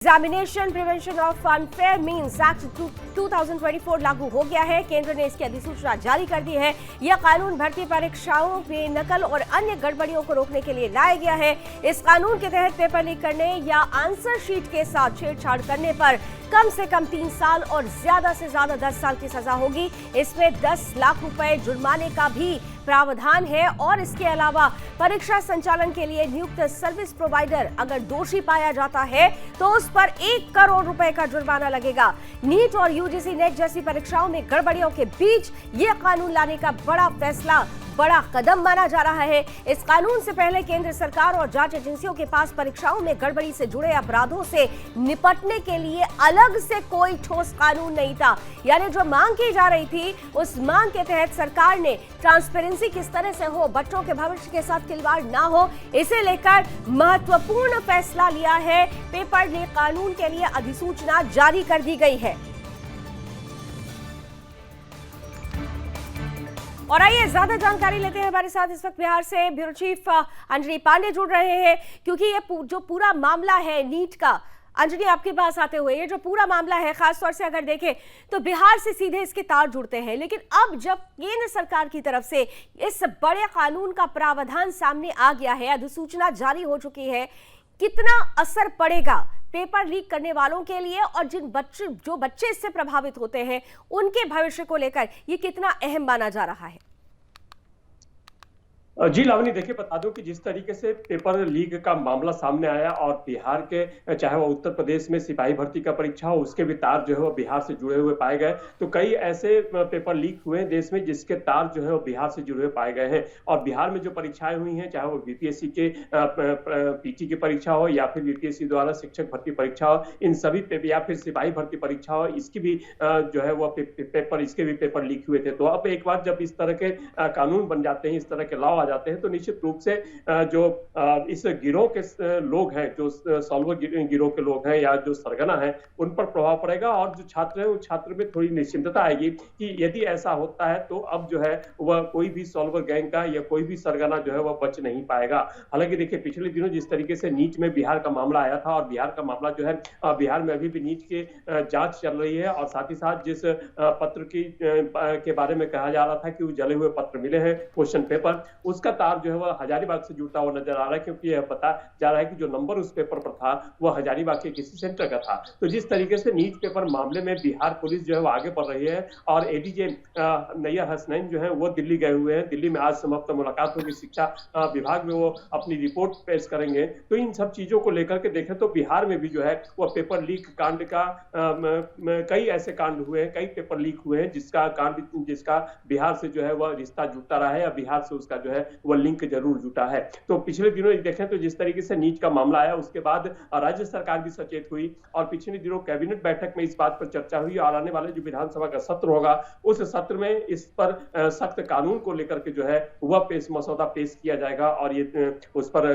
Examination prevention of unfair means act 2024 लागू हो गया है। केंद्र ने इसकी अधिसूचना जारी कर दी है। यह कानून भर्ती परीक्षाओं में नकल और अन्य गड़बड़ियों को रोकने के लिए लाया गया है। इस कानून के तहत पेपर लीक करने या आंसर शीट के साथ छेड़छाड़ करने पर कम से कम 3 साल और ज्यादा से ज्यादा 10 साल की सजा होगी। इसमें 10 लाख रुपए जुर्माने का भी प्रावधान है और इसके अलावा परीक्षा संचालन के लिए नियुक्त सर्विस प्रोवाइडर अगर दोषी पाया जाता है तो उस पर 1 करोड़ रुपए का जुर्माना लगेगा। नीट और यूजीसी नेट जैसी परीक्षाओं में गड़बड़ियों के बीच यह कानून लाने का बड़ा कदम माना जा रहा है। इस कानून से पहले केंद्र सरकार और जांच एजेंसियों के पास परीक्षाओं में गड़बड़ी से जुड़े अपराधों से निपटने के लिए अलग से कोई ठोस कानून नहीं था। यानी जो मांग की जा रही थी उस मांग के तहत सरकार ने ट्रांसपेरेंसी किस तरह से हो, बच्चों के भविष्य के साथ खिलवाड़ ना हो, इसे लेकर महत्वपूर्ण फैसला लिया है। पेपर लीक कानून के लिए अधिसूचना जारी कर दी गई है। और आइए ज्यादा जानकारी लेते हैं। हमारे साथ इस वक्त बिहार से ब्यूरो चीफ अंजनी पांडे जुड़ रहे हैं, क्योंकि ये जो पूरा मामला है नीट का, अंजनी आपके पास आते हुए, ये जो पूरा मामला है खासतौर से अगर देखें तो बिहार से सीधे इसके तार जुड़ते हैं। लेकिन अब जब केंद्र सरकार की तरफ से इस बड़े कानून का प्रावधान सामने आ गया है, अधिसूचना जारी हो चुकी है, कितना असर पड़ेगा पेपर लीक करने वालों के लिए और जो बच्चे इससे प्रभावित होते हैं उनके भविष्य को लेकर ये कितना अहम माना जा रहा है? जी लावनी, देखिए बता दूं कि जिस तरीके से पेपर लीक का मामला सामने आया और बिहार के चाहे वो उत्तर प्रदेश में सिपाही भर्ती का परीक्षा हो, उसके भी तार जो है वो बिहार से जुड़े हुए पाए गए। तो कई ऐसे पेपर लीक हुए हैं देश में जिसके तार जो है वो बिहार से जुड़े हुए पाए गए हैं। और बिहार में जो परीक्षाएं हुई हैं, चाहे वो बीपीएससी के पीटी की परीक्षा हो या फिर बीपीएससी द्वारा शिक्षक भर्ती परीक्षा हो, इन सभी या फिर सिपाही भर्ती परीक्षा हो, इसकी भी जो है वो इसके भी पेपर लीक हुए थे। तो अब एक बार जब इस तरह के कानून बन जाते हैं, इस तरह के लॉ जाते हैं, तो निश्चित रूप से जो इस गिरोह के लोग हैं, जो सॉल्वर गिरोह के लोग हैं या जो सरगना है, उन पर प्रभाव पड़ेगा। और जो छात्र हैं उन छात्र में थोड़ी निश्चिंतता आएगी कि यदि ऐसा होता है तो अब जो है वह कोई भी सॉल्वर गैंग का या कोई भी सरगना जो है वह बच नहीं पाएगा। हालांकि देखिए पिछले दिनों जिस तरीके से नीट में बिहार का मामला आया था, और बिहार का मामला जो है बिहार में अभी भी नीट की जांच चल रही है, और साथ ही साथ जिस पत्र के बारे में कहा जा रहा था कि वो जले हुए पत्र मिले हैं, क्वेश्चन पेपर, उसका तार जो है वह हजारीबाग से जुड़ता हुआ नजर आ रहा है, क्योंकि यह पता जा रहा है कि जो नंबर उस पेपर पर था वह हजारीबाग के किसी सेंटर का था। तो जिस तरीके से नीट पेपर मामले में बिहार पुलिस जो है वो आगे बढ़ रही है, और एडीजे नैयर हसनैन जो है वो दिल्ली गए हुए हैं। दिल्ली में आज समाप्त मुलाकात होगी, शिक्षा विभाग में वो अपनी रिपोर्ट पेश करेंगे। तो इन सब चीजों को लेकर के देखें तो बिहार में भी जो है वह पेपर लीक कांड का कई ऐसे कांड हुए हैं, कई पेपर लीक हुए हैं जिसका बिहार से जो है वह रिश्ता जुड़ता रहा है, या बिहार से उसका जो है वह लिंक जरूर जुटा है। तो पिछले दिनों देखें तो जिस तरीके से नीट का मामला आया, उसके बाद राज्य सरकार भी सचेत हुई, और पिछले दिनों कैबिनेट बैठक में इस बात पर चर्चा हुई, और आने वाले जो विधानसभा का सत्र होगा उस सत्र में इस पर सख्त कानून को लेकर के जो है वह मसौदा पेश किया जाएगा। और ये उस पर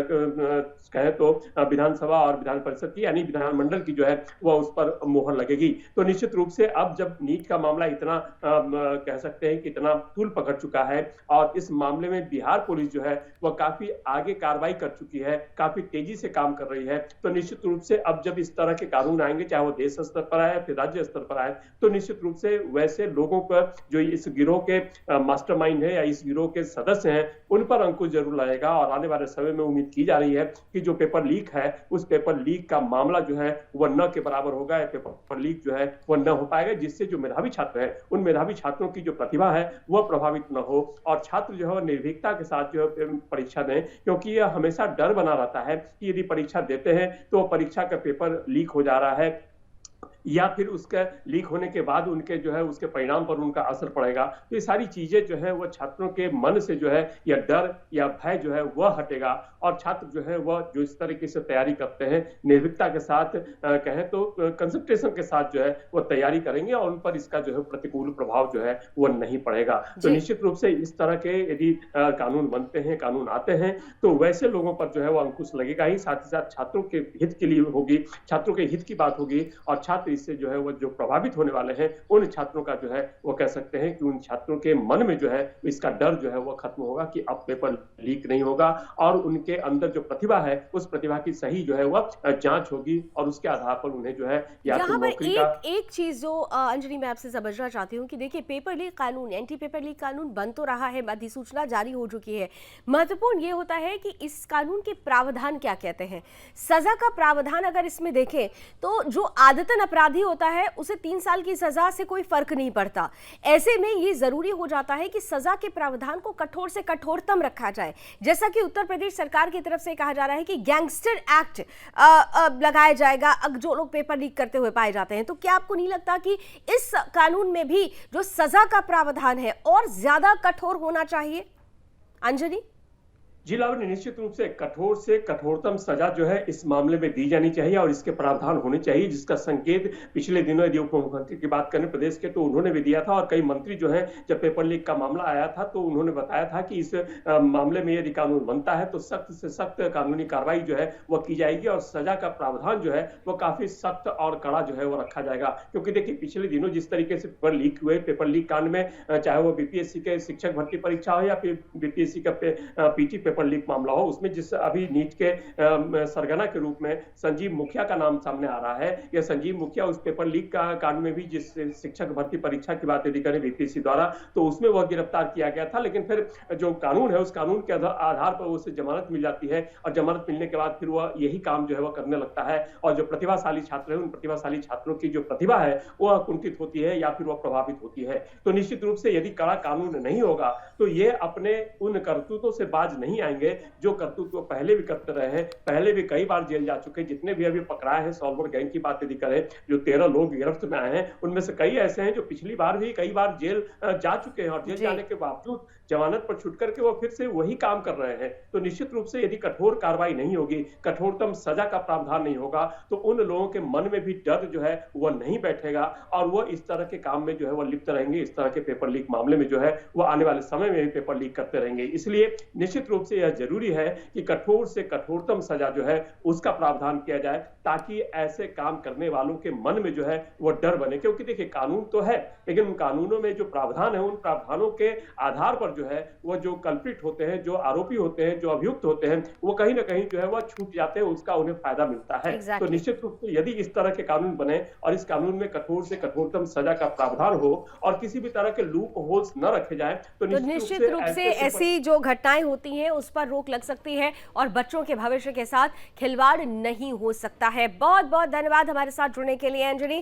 कहे तो विधानसभा और विधान परिषद की यानी विधानमंडल की जो है वह उस पर मोहर लगेगी। तो निश्चित रूप से अब जब नीट का मामला इतना कह सकते हैं कि इतना तूल पकड़ चुका है, और इस मामले में बिहार पुलिस जो है वह काफी आगे कार्रवाई कर चुकी है, काफी तेजी से काम कर रही है, तो निश्चित रूप से अब जब इस तरह के कानून आएंगे, चाहे वो देश स्तर पर आए फिर राज्य स्तर पर आए, तो निश्चित रूप से वैसे लोगों पर जो इस गिरोह के मास्टरमाइंड है या इस गिरोह के सदस्य हैं उन पर अंकुश जरूर लगेगा। और आने वाले समय में उम्मीद की जा रही है कि जो पेपर लीक है उस पेपर लीक का मामला जो है वह न के बराबर होगा, या पेपर लीक जो है वह न हो पाएगा, जिससे जो मेधावी छात्र है उन मेधावी छात्रों की जो प्रतिभा है वह प्रभावित न हो, और छात्र जो है निर्भीकता के साथ जो है परीक्षा दें। क्योंकि यह हमेशा डर बना रहता है कि यदि परीक्षा देते हैं तो परीक्षा का पेपर लीक हो जा रहा है, या फिर उसका लीक होने के बाद उनके जो है उसके परिणाम पर उनका असर पड़ेगा। तो ये सारी चीजें जो है वह छात्रों के मन से जो है या डर या भय जो है वह हटेगा, और छात्र जो है वह जो इस तरीके से तैयारी करते हैं निर्भीकता के साथ कहें तो कंसंट्रेशन के साथ जो है वह तैयारी करेंगे, और उन पर इसका जो है प्रतिकूल प्रभाव जो है वह नहीं पड़ेगा। तो निश्चित रूप से इस तरह के यदि कानून बनते हैं, कानून आते हैं, तो वैसे लोगों पर जो है वह अंकुश लगेगा ही, साथ ही साथ छात्रों के हित के लिए होगी, छात्रों के हित की बात होगी, और छात्र इससे जो है वो जो प्रभावित होने वाले हैं उन छात्रों का जो है वो कह सकते हैं कि उन छात्रों के मन में जो है इसका डर जो है वो खत्म होगा कि अब पेपर लीक नहीं होगा और उनके अंदर जो प्रतिभा है उस प्रतिभा की सही जो है वो जांच होगी और उसके आधार पर उन्हें जो है या तो यहाँ पर नौकरी का एक चीज जो अंजलि मैं आपसे समझना चाहती हूँ कि देखिए पेपर लीक कानून, एंटी पेपर लीक कानून बन तो रहा है, अधिसूचना जारी हो चुकी है। महत्वपूर्ण ये होता है कि इस कानून के प्रावधान क्या कहते हैं। सजा का प्रावधान अगर इसमें देखें तो जो आदतन अपराधी होता है उसे 3 साल की सजा से कोई फर्क नहीं पड़ता। ऐसे में ये जरूरी हो जाता है कि सजा के प्रावधान को कठोर से कठोरतम रखा जाए। जैसा कि उत्तर प्रदेश सरकार की तरफ से कहा जा रहा है कि गैंगस्टर एक्ट लगाया जाएगा जो लोग पेपर लीक करते हुए पाए जाते हैं। तो क्या आपको नहीं लगता कि इस कानून में भी जो सजा का प्रावधान है और ज्यादा कठोर होना चाहिए? अंजलि जी लावण्य, निश्चित रूप से कठोरतम सजा जो है इस मामले में दी जानी चाहिए और इसके प्रावधान होने चाहिए, जिसका संकेत पिछले दिनों यदि उप मुख्यमंत्री की बात करें प्रदेश के तो उन्होंने भी दिया था। और कई मंत्री जो है जब पेपर लीक का मामला आया था तो उन्होंने बताया था कि इस मामले में यदि कानून बनता है तो सख्त से सख्त कानूनी कार्रवाई जो है वो की जाएगी और सजा का प्रावधान जो है वो काफी सख्त और कड़ा जो है वो रखा जाएगा। क्योंकि देखिए पिछले दिनों जिस तरीके से पेपर लीक हुए, पेपर लीक कांड में चाहे वो बीपीएससी के शिक्षक भर्ती परीक्षा हो या फिर बीपीएससी का पीटी पेपर लीक मामला हो, उसमें जिस अभी नीट के सरगना के रूप में संजीव मुखिया का नाम सामने आ रहा है। यह संजीव मुखिया उस पेपर लीक का कांड में भी जिस शिक्षक भर्ती परीक्षा की बात यदि करें बीपीएससी द्वारा तो उसमें वह गिरफ्तार किया गया था, लेकिन फिर जो कानून है उस कानून के आधार पर उसे जमानत मिल जाती है और जमानत मिलने के बाद फिर वह यही काम जो है वह करने लगता है और जो प्रतिभाशाली छात्र है उन प्रतिभाशाली छात्रों की जो प्रतिभा है वह कुंठित होती है या फिर वह प्रभावित होती है। तो निश्चित रूप से यदि कड़ा कानून नहीं होगा तो ये अपने उन करतूतों से बाज नहीं आएंगे जो करतूत वो पहले भी करते रहे हैं। पहले भी कई बार जेल जा चुके, जितने भी अभी पकड़ाए हैं सॉल्वर गैंग की बात यदि करें, जो 13 लोग गिरफ्त में आए हैं उनमें से कई ऐसे हैं जो पिछली बार भी कई बार जेल जा चुके हैं और जेल जाने के बावजूद जमानत पर छूट करके वो फिर से वही काम कर रहे हैं। तो निश्चित रूप से यदि कठोर कार्रवाई नहीं होगी, कठोरतम सजा का प्रावधान नहीं होगा तो उन लोगों के मन में भी डर जो है वह नहीं बैठेगा और वह इस तरह के काम में जो है वह लिप्त रहेंगे। इस तरह के पेपर लीक मामले में जो है वह आने वाले समय में भी पेपर लीक करते रहेंगे। इसलिए निश्चित रूप से यह जरूरी है कि कठोर से कठोरतम सजा जो है उसका प्रावधान किया जाए ताकि ऐसे काम करने वालों के मन में जो है वो डर बने। क्योंकि देखिए कानून तो है लेकिन उन कानूनों में जो प्रावधान है उन प्रावधानों के आधार पर जो है वो जो कल्प्रिट होते हैं, जो आरोपी होते हैं, जो अभियुक्त होते हैं वो कहीं ना कहीं जो है वो छूट जाते हैं, उसका उन्हें फायदा मिलता है। तो निश्चित रूप से यदि इस तरह के कानून बने और इस कानून में कठोर से कठोरतम सजा का प्रावधान हो और किसी भी तरह के लूप होल्स न रखे जाए तो निश्चित रूप से ऐसी जो घटनाएं होती हैं उस पर रोक लग सकती है और बच्चों के भविष्य के साथ खिलवाड़ नहीं हो सकता है। बहुत बहुत धन्यवाद हमारे साथ जुड़ने के लिए अंजलि।